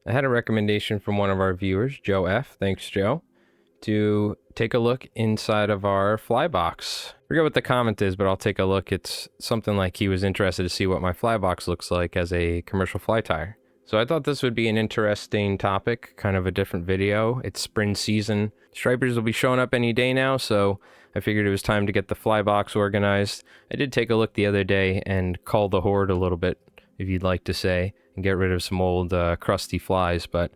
I had a recommendation from one of our viewers, Joe F. Thanks, Joe, to take a look inside of our fly box. I forget what the comment is, but I'll take a look. It's something like he was interested to see what my fly box looks like as a commercial fly tire. So I thought this would be an interesting topic, kind of a different video. It's spring season. Stripers will be showing up any day now, so I figured it was time to get the fly box organized. I did take a look the other day and call the horde a little bit, if you'd like to say, and get rid of some old crusty flies, but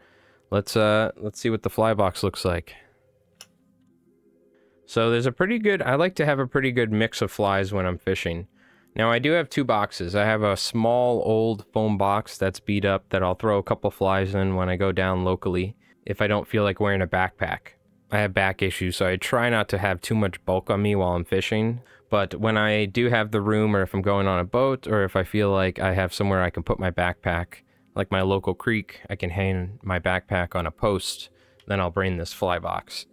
let's see what the fly box looks like. So there's a pretty good, I like to have a pretty good mix of flies when I'm fishing. Now I do have two boxes. I have a small old foam box that's beat up that I'll throw a couple flies in when I go down locally if I don't feel like wearing a backpack. I have back issues, so I try not to have too much bulk on me while I'm fishing. But when I do have the room, or if I'm going on a boat, or if I feel like I have somewhere I can put my backpack, like my local creek, I can hang my backpack on a post, then I'll bring this fly box.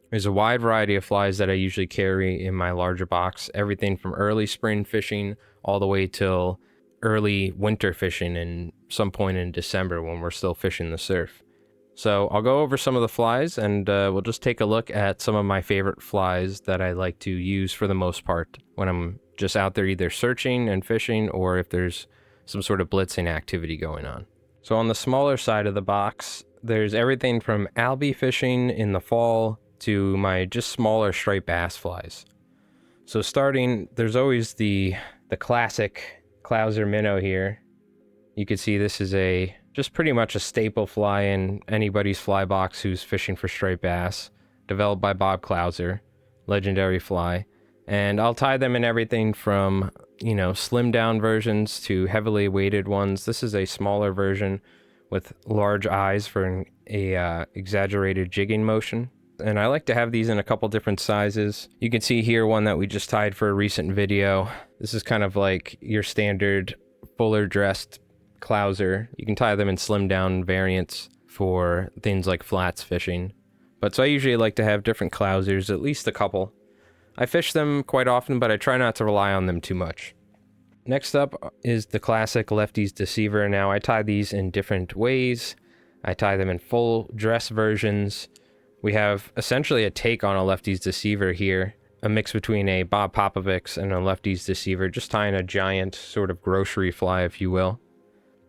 There's a wide variety of flies that I usually carry in my larger box, everything from early spring fishing all the way till early winter fishing in some point in December when we're still fishing the surf. So I'll go over some of the flies and we'll just take a look at some of my favorite flies that I like to use for the most part when I'm just out there either searching and fishing or if there's some sort of blitzing activity going on. So on the smaller side of the box, there's everything from Albie fishing in the fall to my just smaller striped bass flies. So starting, there's always the classic Clouser minnow here. You can see this is just pretty much a staple fly in anybody's fly box who's fishing for striped bass, developed by Bob Clouser, legendary fly. And I'll tie them in everything from, slim down versions to heavily weighted ones. This is a smaller version with large eyes for an exaggerated jigging motion. And I like to have these in a couple different sizes. You can see here one that we just tied for a recent video. This is kind of like your standard fuller dressed Clouser. You can tie them in slim down variants for things like flats fishing. But so I usually like to have different Clousers, at least a couple. I fish them quite often, but I try not to rely on them too much. Next up is the classic Lefty's Deceiver. Now I tie these in different ways. I tie them in full dress versions. We have essentially a take on a Lefty's Deceiver here, a mix between a Bob Popovic's and a Lefty's Deceiver, just tying a giant sort of grocery fly, if you will.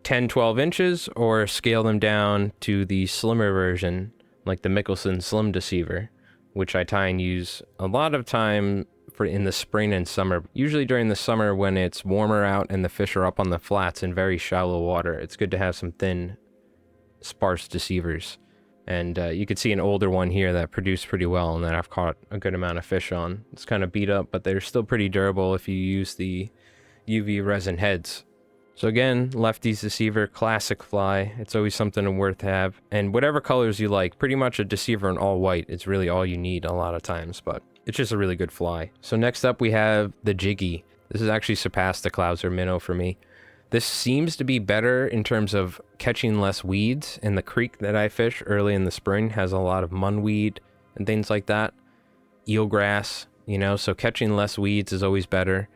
10-12 inches, or scale them down to the slimmer version, like the Mickelson Slim Deceiver, which I tie and use a lot of time for in the spring and summer. Usually during the summer when it's warmer out and the fish are up on the flats in very shallow water, it's good to have some thin, sparse deceivers. And you can see an older one here that produced pretty well and that I've caught a good amount of fish on. It's kind of beat up, but they're still pretty durable if you use the UV resin heads. So again, Lefty's Deceiver, classic fly. It's always something worth to have. And whatever colors you like, pretty much a Deceiver in all white is really all you need a lot of times, but it's just a really good fly. So next up we have the Jiggy. This has actually surpassed the Clouser minnow for me. This seems to be better in terms of catching less weeds, and the creek that I fish early in the spring has a lot of munweed and things like that. Eelgrass, so catching less weeds is always better.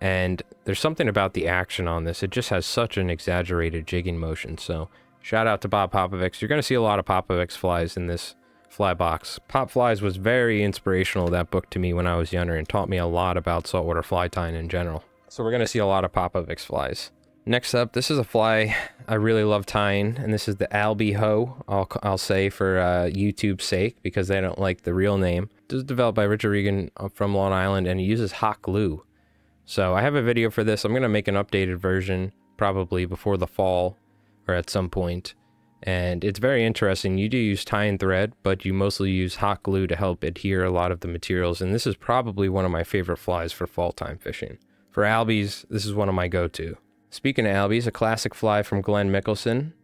And there's something about the action on this. It just has such an exaggerated jigging motion. So shout out to Bob Popovic's. You're going to see a lot of Popovic's flies in this fly box. Pop Flies was very inspirational, that book, to me when I was younger and taught me a lot about saltwater fly tying in general. So we're going to see a lot of Popovic's flies. Next up, this is a fly I really love tying, and this is the Albie Ho, I'll say for YouTube's sake, because they don't like the real name. This is developed by Richard Regan from Long Island, and he uses hot glue. So I have a video for this. I'm going to make an updated version, probably before the fall, or at some point. And it's very interesting. You do use tying thread, but you mostly use hot glue to help adhere a lot of the materials, and this is probably one of my favorite flies for fall time fishing. For Albies, this is one of my go-to. Speaking of Albies, a classic fly from Glenn Mickelson.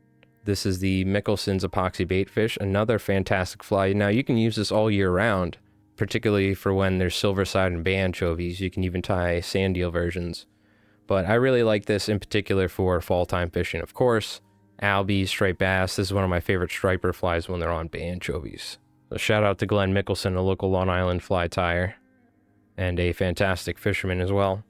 This is the Mickelson's epoxy baitfish, another fantastic fly. Now you can use this all year round, particularly for when there's silverside and bay anchovies. You can even tie sand eel versions. But I really like this in particular for fall time fishing. Of course, Albies, striped bass, this is one of my favorite striper flies when they're on bay anchovies. So shout out to Glenn Mickelson, a local Long Island fly tyer, and a fantastic fisherman as well.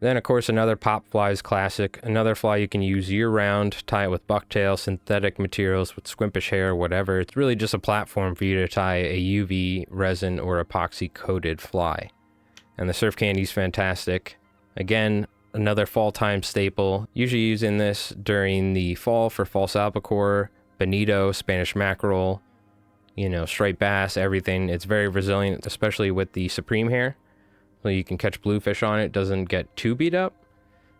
Then, of course, another pop flies classic. Another fly you can use year-round, tie it with bucktail, synthetic materials with squimpish hair, whatever. It's really just a platform for you to tie a UV, resin, or epoxy-coated fly. And the surf candy's fantastic. Again, another fall-time staple. Usually using this during the fall for false albacore, bonito, Spanish mackerel, you know, striped bass, everything. It's very resilient, especially with the supreme hair. So you can catch bluefish on it, doesn't get too beat up.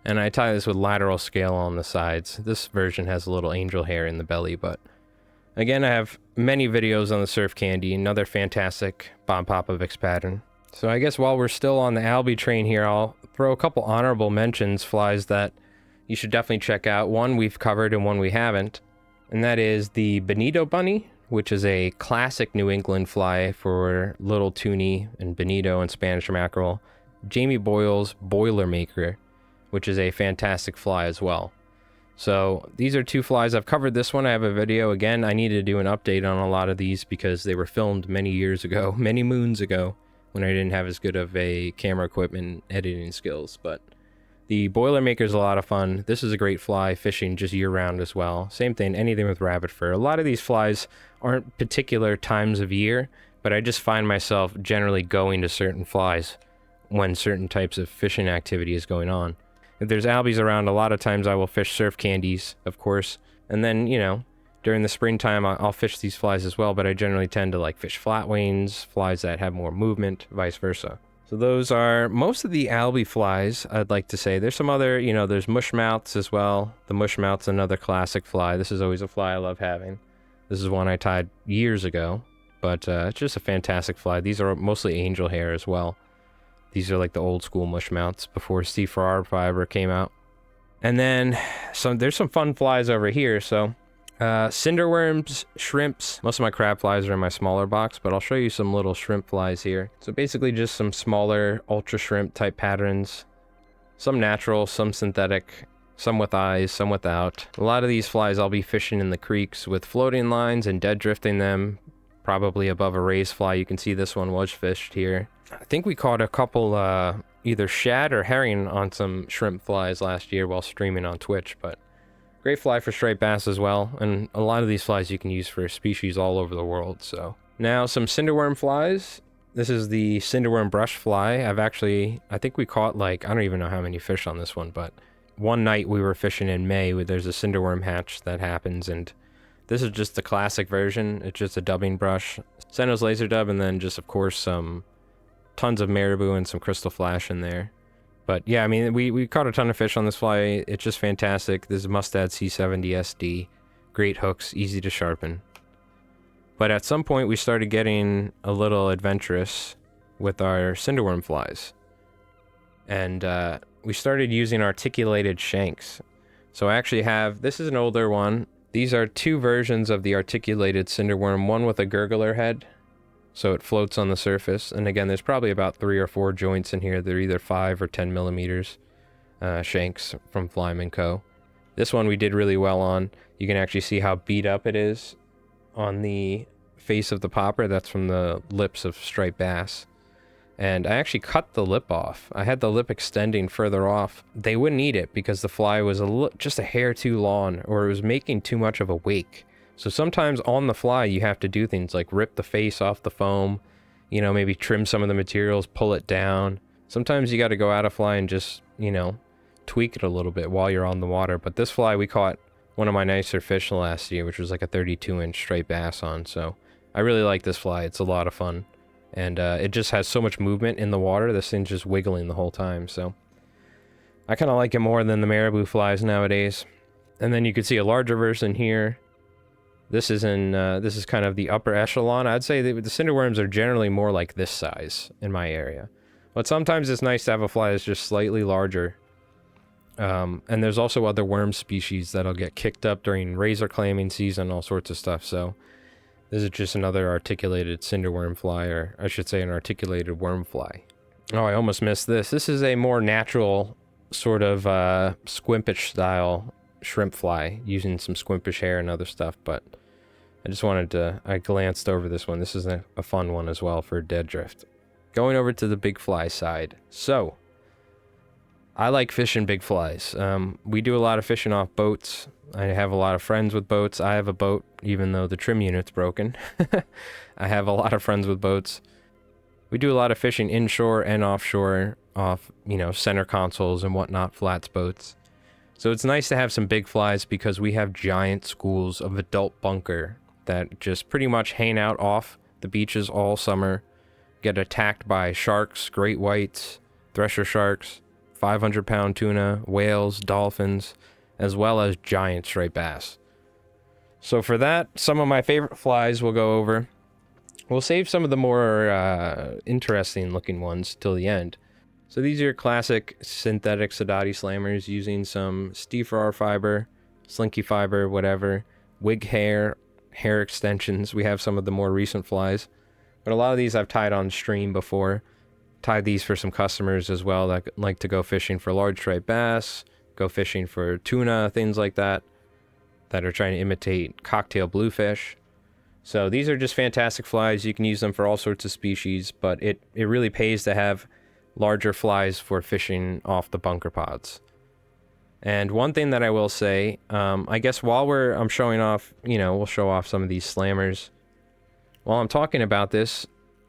And I tie this with lateral scale on the sides. This version has a little angel hair in the belly, but again, I have many videos on the surf candy, another fantastic Bob Popovics pattern. So I guess while we're still on the Albie train here, I'll throw a couple honorable mentions flies that you should definitely check out. One we've covered and one we haven't, and that is the bonito bunny, which is a classic New England fly for little toonie and bonito and Spanish mackerel. Jamie Boyle's Boilermaker, which is a fantastic fly as well. So these are two flies. I've covered this one. I have a video. Again, I needed to do an update on a lot of these because they were filmed many years ago, many moons ago, when I didn't have as good of a camera equipment and editing skills. But the Boilermaker is a lot of fun. This is a great fly, fishing just year-round as well. Same thing, anything with rabbit fur. A lot of these flies aren't particular times of year, but I just find myself generally going to certain flies when certain types of fishing activity is going on. If there's albies around, a lot of times I will fish surf candies, of course. And then, you know, during the springtime, I'll fish these flies as well, but I generally tend to like fish flatwings, flies that have more movement, vice versa. So those are most of the albie flies, I'd like to say. There's some other, you know, there's mushmouths as well. The mushmouth's another classic fly. This is always a fly I love having. This is one I tied years ago, but it's just a fantastic fly. These are mostly angel hair as well. These are like the old school mushmouths before Steve Farrar fiber came out. And then there's some fun flies over here. So cinderworms, shrimps. Most of my crab flies are in my smaller box, but I'll show you some little shrimp flies here. So basically just some smaller ultra shrimp type patterns. Some natural, some synthetic, some with eyes, some without. A lot of these flies I'll be fishing in the creeks with floating lines and dead drifting them, probably above a raised fly. You can see this one was fished here. I think we caught a couple either shad or herring on some shrimp flies last year while streaming on Twitch, but great fly for striped bass as well, and a lot of these flies you can use for species all over the world. So now some cinderworm flies. This is the cinderworm brush fly. I think we caught like, I don't even know how many fish on this one, but one night we were fishing in May where there's a cinderworm hatch that happens, and this is just the classic version. It's just a dubbing brush, Senno's laser dub, and then just of course some tons of marabou and some crystal flash in there. But yeah, I mean, we caught a ton of fish on this fly. It's just fantastic. This is Mustad C70 SD. Great hooks, easy to sharpen. But at some point, we started getting a little adventurous with our cinderworm flies. And we started using articulated shanks. So I actually have, this is an older one. These are two versions of the articulated cinderworm, one with a gurgler head, so it floats on the surface. And again, there's probably about 3 or 4 joints in here. They're either 5 or 10 millimeters shanks from Flyman Co. This one we did really well on. You can actually see how beat up it is on the face of the popper. That's from the lips of striped bass. And I actually cut the lip off. I had the lip extending further off. They wouldn't eat it because the fly was just a hair too long, or it was making too much of a wake. So sometimes on the fly, you have to do things like rip the face off the foam, you know, maybe trim some of the materials, pull it down. Sometimes you got to go out of fly and just, you know, tweak it a little bit while you're on the water. But this fly, we caught one of my nicer fish last year, which was like a 32-inch striped bass on. So I really like this fly. It's a lot of fun. And it just has so much movement in the water. This thing's just wiggling the whole time. So I kind of like it more than the marabou flies nowadays. And then you could see a larger version here. This is kind of the upper echelon. I'd say the cinderworms are generally more like this size in my area. But sometimes it's nice to have a fly that's just slightly larger. And there's also other worm species that'll get kicked up during razor clamming season, all sorts of stuff. So this is just another articulated cinderworm fly, or I should say an articulated worm fly. Oh, I almost missed this. This is a more natural sort of squimpish style shrimp fly, using some squimpish hair and other stuff, but I just wanted to, I glanced over this one. This is a fun one as well for dead drift. Going over to the big fly side. So I like fishing big flies. We do a lot of fishing off boats. I have a lot of friends with boats. I have a boat, even though the trim unit's broken. I have a lot of friends with boats. We do a lot of fishing inshore and offshore off, center consoles and whatnot, flats boats. So it's nice to have some big flies because we have giant schools of adult bunker that just pretty much hang out off the beaches all summer, get attacked by sharks, great whites, thresher sharks, 500-pound tuna, whales, dolphins, as well as giant striped bass. So for that, some of my favorite flies we'll go over. We'll save some of the more interesting looking ones till the end. So these are your classic synthetic Sadati slammers using some Steefer fiber, Slinky fiber, whatever, wig hair extensions. We have some of the more recent flies, but a lot of these I've tied on stream before. Tied these for some customers as well that like to go fishing for large striped bass, go fishing for tuna, things like that are trying to imitate cocktail bluefish. So these are just fantastic flies. You can use them for all sorts of species, but it really pays to have larger flies for fishing off the bunker pods. And one thing that I will say, I guess while I'm showing off, we'll show off some of these slammers. While I'm talking about this,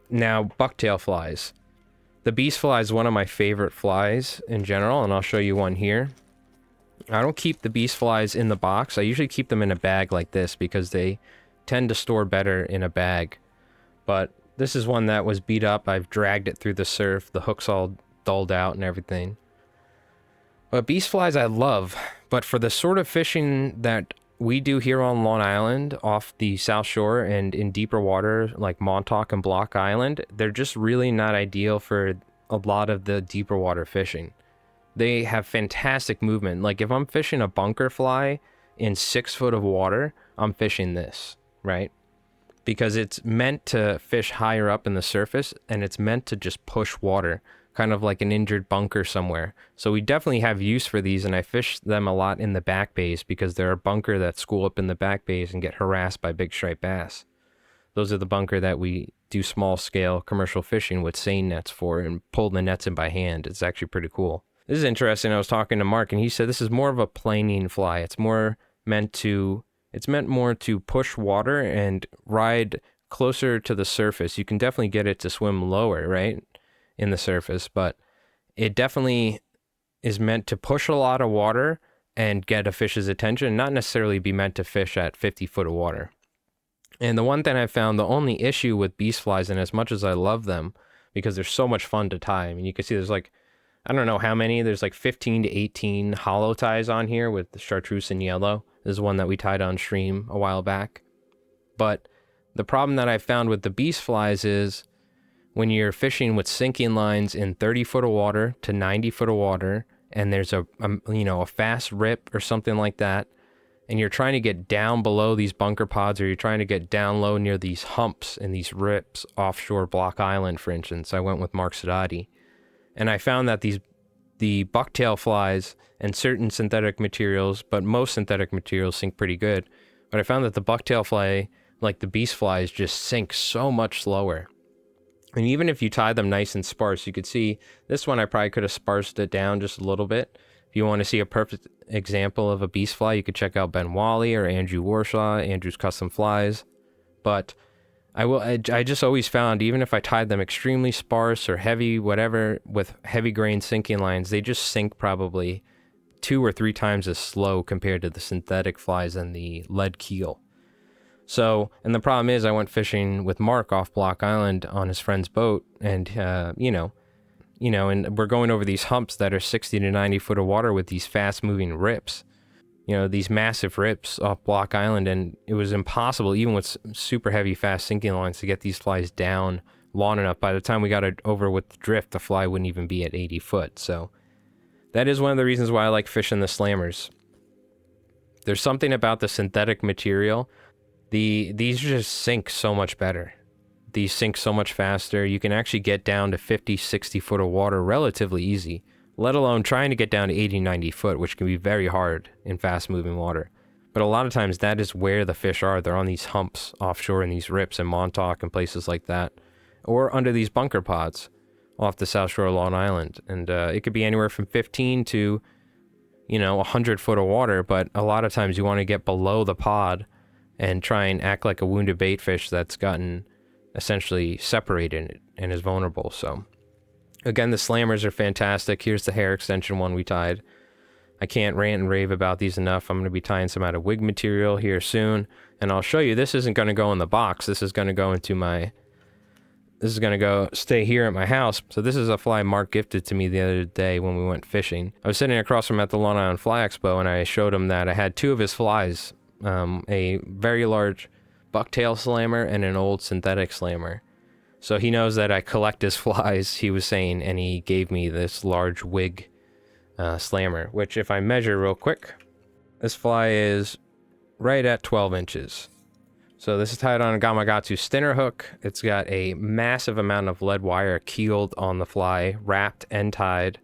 now bucktail flies. The beast fly is one of my favorite flies in general, and I'll show you one here. I don't keep the beast flies in the box. I usually keep them in a bag like this because they tend to store better in a bag. But this is one that was beat up. I've dragged it through the surf. The hook's all dulled out and everything. But beast flies I love, but for the sort of fishing that we do here on Long Island off the South Shore and in deeper water like Montauk and Block Island, they're just really not ideal for a lot of the deeper water fishing. They have fantastic movement. Like if I'm fishing a bunker fly in 6 foot of water, I'm fishing this, right? Because it's meant to fish higher up in the surface and it's meant to just push water, kind of like an injured bunker somewhere. So we definitely have use for these, and I fish them a lot in the back bays because there are bunker that school up in the back bays and get harassed by big striped bass. Those are the bunker that we do small scale commercial fishing with seine nets for and pull the nets in by hand. It's actually pretty cool. This is interesting. I was talking to Mark and he said this is more of a planing fly. It's meant more to push water and ride closer to the surface. You can definitely get it to swim lower, right, in the surface, but it definitely is meant to push a lot of water and get a fish's attention, not necessarily be meant to fish at 50 foot of water. And the one thing I found, the only issue with beast flies, and as much as I love them, because they're so much fun to tie, I mean, you can see there's like, I don't know how many, there's like 15 to 18 hollow ties on here with the chartreuse and yellow. This is one that we tied on stream a while back. But the problem that I found with the beast flies is when you're fishing with sinking lines in 30 foot of water to 90 foot of water, and there's a fast rip or something like that, and you're trying to get down below these bunker pods, or you're trying to get down low near these humps and these rips offshore Block Island, for instance. I went with Mark Sadati, and I found that the bucktail flies and certain synthetic materials, but most synthetic materials sink pretty good. But I found that the bucktail fly, like the beast flies, just sink so much slower. And even if you tie them nice and sparse, you could see this one I probably could have sparsed it down just a little bit. If you want to see a perfect example of a beast fly, you could check out Ben Wally or Andrew Warshaw, Andrew's Custom Flies. But I just always found, even if I tied them extremely sparse or heavy, whatever, with heavy grain sinking lines, they just sink probably 2 or 3 times as slow compared to the synthetic flies and the lead keel. So, and the problem is I went fishing with Mark off Block Island on his friend's boat, and, and we're going over these humps that are 60 to 90 foot of water with these fast moving rips, these massive rips off Block Island, and it was impossible, even with super heavy fast sinking lines, to get these flies down long enough. By the time we got it over with the drift, the fly wouldn't even be at 80 foot. So that is one of the reasons why I like fishing the slammers. There's something about the synthetic material. These just sink so much better. These sink so much faster. You can actually get down to 50, 60 foot of water relatively easy, let alone trying to get down to 80, 90 foot, which can be very hard in fast moving water. But a lot of times that is where the fish are. They're on these humps offshore in these rips in Montauk and places like that, or under these bunker pods. off the South Shore of Long Island. And it could be anywhere from 15 to, 100 foot of water, but a lot of times you want to get below the pod and try and act like a wounded baitfish that's gotten essentially separated and is vulnerable. So again, the slammers are fantastic. Here's the hair extension one we tied. I can't rant and rave about these enough. I'm going to be tying some out of wig material here soon, and I'll show you. This isn't going to go in the box. This is going to go into my... This is going to go stay here at my house. So this is a fly Mark gifted to me the other day when we went fishing. I was sitting across from him at the Long Island Fly Expo, and I showed him that I had two of his flies, a very large bucktail slammer and an old synthetic slammer. So he knows that I collect his flies, he was saying, and he gave me this large wig slammer, which if I measure real quick, this fly is right at 12 inches. So this is tied on a Gamakatsu spinner hook. It's got a massive amount of lead wire keeled on the fly, wrapped and tied.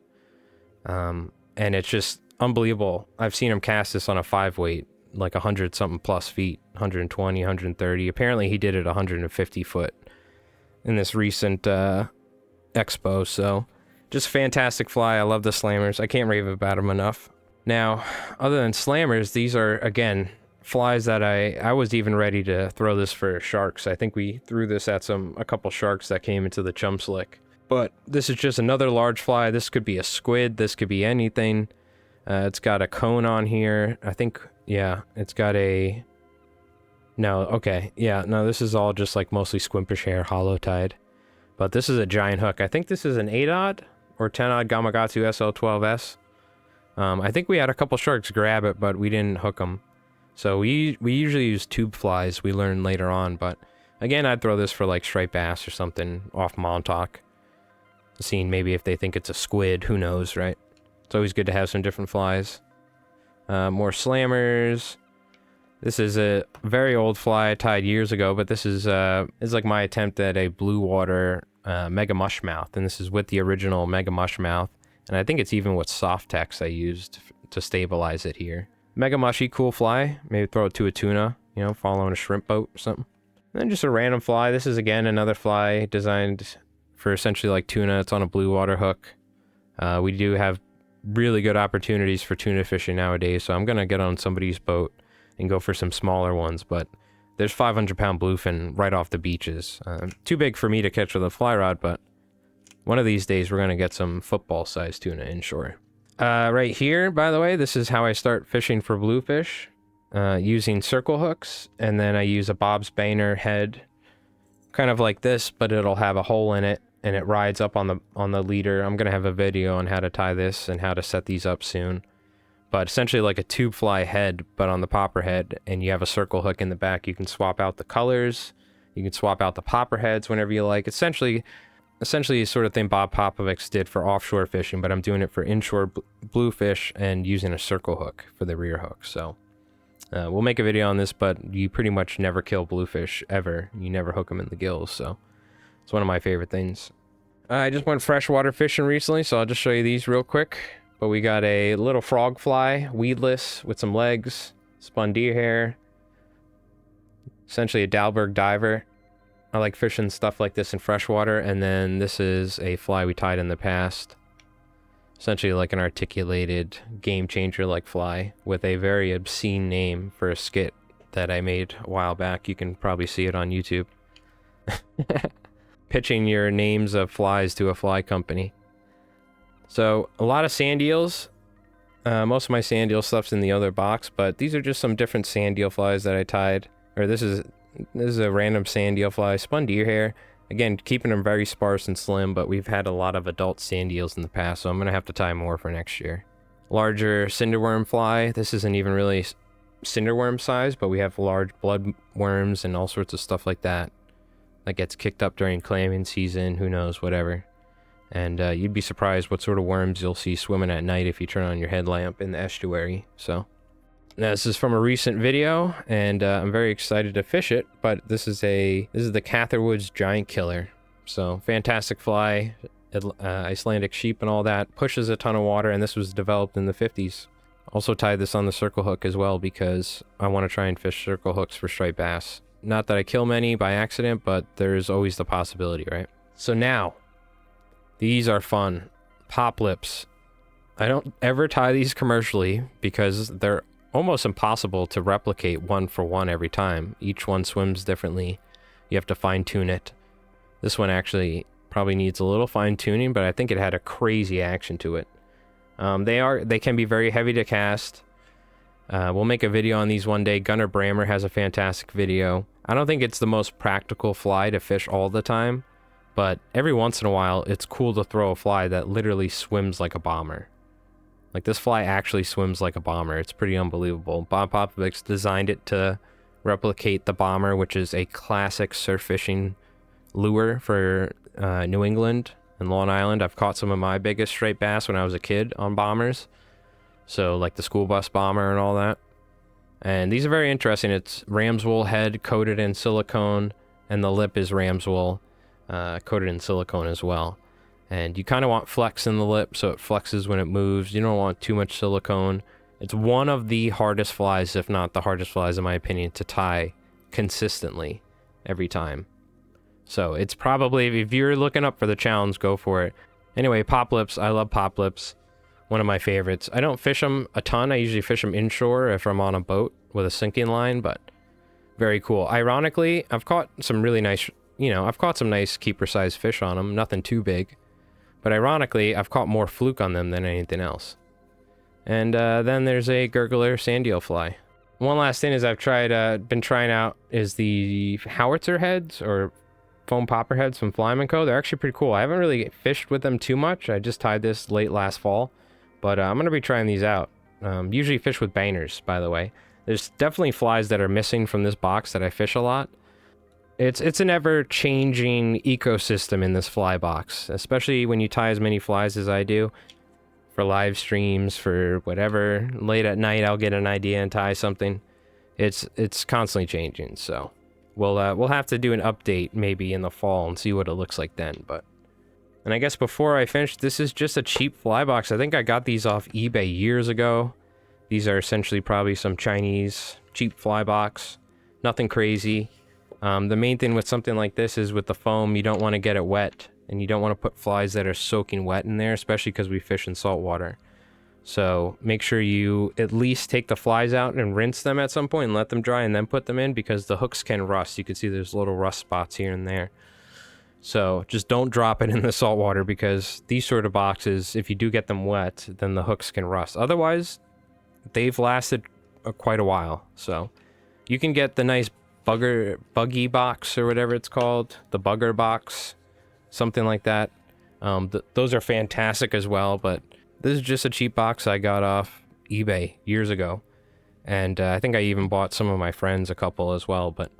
And it's just unbelievable. I've seen him cast this on a 5-weight, like 100 something plus feet, 120, 130. Apparently he did it 150 foot in this recent expo. So just fantastic fly. I love the slammers. I can't rave about them enough. Now, other than slammers, these are, again, flies that I was even ready to throw this for sharks. I think we threw this at a couple sharks that came into the chum slick. But this is just another large fly. This could be a squid. This could be anything. It's got a cone on here. I think, yeah, it's got a... No, okay. Yeah, no, this is all just like mostly squimpish hair, hollow tied. But this is a giant hook. I think this is an 8-odd or 10-odd Gamakatsu SL12S. I think we had a couple sharks grab it, but we didn't hook them. So we usually use tube flies, we learned later on, but again, I'd throw this for like striped bass or something off Montauk. Seeing maybe if they think it's a squid, who knows, right? It's always good to have some different flies. More slammers. This is a very old fly I tied years ago, but this is like my attempt at a blue water mega mushmouth, and this is with the original mega mushmouth, and I think it's even with Softex I used to stabilize it here. Mega mushy, cool fly. Maybe throw it to a tuna, following a shrimp boat or something. And then just a random fly. This is, again, another fly designed for essentially like tuna. It's on a blue water hook. We do have really good opportunities for tuna fishing nowadays, so I'm going to get on somebody's boat and go for some smaller ones, but there's 500-pound bluefin right off the beaches. Too big for me to catch with a fly rod, but one of these days we're going to get some football-sized tuna inshore. Right here, by the way, this is how I start fishing for bluefish, using circle hooks, and then I use a Bob's Bainer head, kind of like this, but it'll have a hole in it, and it rides up on the leader. I'm going to have a video on how to tie this and how to set these up soon. But essentially like a tube fly head, but on the popper head, and you have a circle hook in the back. You can swap out the colors, you can swap out the popper heads whenever you like. Essentially the sort of thing Bob Popovics did for offshore fishing, but I'm doing it for inshore bluefish and using a circle hook for the rear hook. So we'll make a video on this, but you pretty much never kill bluefish ever. You never hook them in the gills, so it's one of my favorite things. I just went freshwater fishing recently, so I'll just show you these real quick. But we got a little frog fly, weedless, with some legs, spun deer hair, essentially a Dalberg diver. I like fishing stuff like this in freshwater, and then this is a fly we tied in the past. Essentially like an articulated game changer like fly with a very obscene name for a skit that I made a while back. You can probably see it on YouTube. Pitching your names of flies to a fly company. So a lot of sand eels. Most of my sand eel stuff's in the other box, but these are just some different sand eel flies that I tied. Or this is a random sand eel fly, spun deer hair. Again, keeping them very sparse and slim, but we've had a lot of adult sand eels in the past, so I'm going to have to tie more for next year. Larger cinderworm fly. This isn't even really cinderworm size, but we have large blood worms and all sorts of stuff like that. That gets kicked up during clamming season, who knows, whatever. And you'd be surprised what sort of worms you'll see swimming at night if you turn on your headlamp in the estuary, so... Now, this is from a recent video, and I'm very excited to fish it, but this is the Catherwood's Giant Killer. So, fantastic fly, Icelandic sheep and all that, pushes a ton of water, and this was developed in the 50s. Also tied this on the circle hook as well, because I want to try and fish circle hooks for striped bass. Not that I kill many by accident, but there's always the possibility, right? So now, These are fun. Pop lips. I don't ever tie these commercially because they're almost impossible to replicate one for one every time. Each one swims differently. You have to fine tune it. This one actually probably needs a little fine tuning, but I think it had a crazy action to it. They can be very heavy to cast. We'll make a video on these one day. Gunnar Brammer has a fantastic video. I don't think it's the most practical fly to fish all the time, but every once in a while, it's cool to throw a fly that literally swims like a bomber. Like, this fly actually swims like a bomber. It's pretty unbelievable. Bob Popovic designed it to replicate the bomber, which is a classic surf fishing lure for New England and Long Island. I've caught some of my biggest straight bass when I was a kid on bombers. So, like the school bus bomber and all that. And these are very interesting. It's ram's wool head coated in silicone, and the lip is ram's wool coated in silicone as well. And you kind of want flex in the lip, so it flexes when it moves. You don't want too much silicone. It's one of the hardest flies, if not the hardest flies, in my opinion, to tie consistently every time. So it's probably, if you're looking up for the challenge, go for it. Anyway, pop lips. I love pop lips. One of my favorites. I don't fish them a ton. I usually fish them inshore if I'm on a boat with a sinking line, but very cool. Ironically, I've caught some really nice, I've caught some nice keeper-sized fish on them. Nothing too big. But ironically, I've caught more fluke on them than anything else. And then there's a gurgler sand eel fly. One last thing is I've been trying out is the howitzer heads or foam popper heads from Flyman Co. They're actually pretty cool. I haven't really fished with them too much. I just tied this late last fall. But I'm going to be trying these out. Usually fish with bangers, by the way. There's definitely flies that are missing from this box that I fish a lot. It's an ever-changing ecosystem in this fly box, especially when you tie as many flies as I do. For live streams, for whatever. Late at night, I'll get an idea and tie something. It's constantly changing, so we'll have to do an update maybe in the fall and see what it looks like then. And I guess before I finish, this is just a cheap fly box. I think I got these off eBay years ago. These are essentially probably some Chinese cheap fly box. Nothing crazy. The main thing with something like this is with the foam, you don't want to get it wet, and you don't want to put flies that are soaking wet in there, especially because we fish in saltwater. So make sure you at least take the flies out and rinse them at some point and let them dry and then put them in, because the hooks can rust. You can see there's little rust spots here and there. So just don't drop it in the saltwater, because these sort of boxes, if you do get them wet, then the hooks can rust. Otherwise, they've lasted quite a while. So you can get the nice buggy box or whatever it's called, the bugger box, something like that. Those are fantastic as well, but this is just a cheap box I got off eBay years ago, and I think I even bought some of my friends a couple as well. But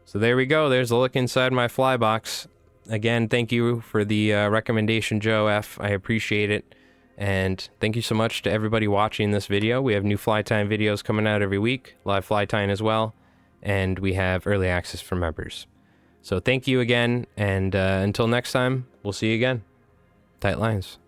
so there we go. There's a look inside my fly box. Again, thank you for the recommendation, Joe F. I appreciate it. And thank you so much to everybody watching this video. We have new fly tying videos coming out every week, live fly tying as well. And we have early access for members. So thank you again, and until next time, we'll see you again. Tight lines.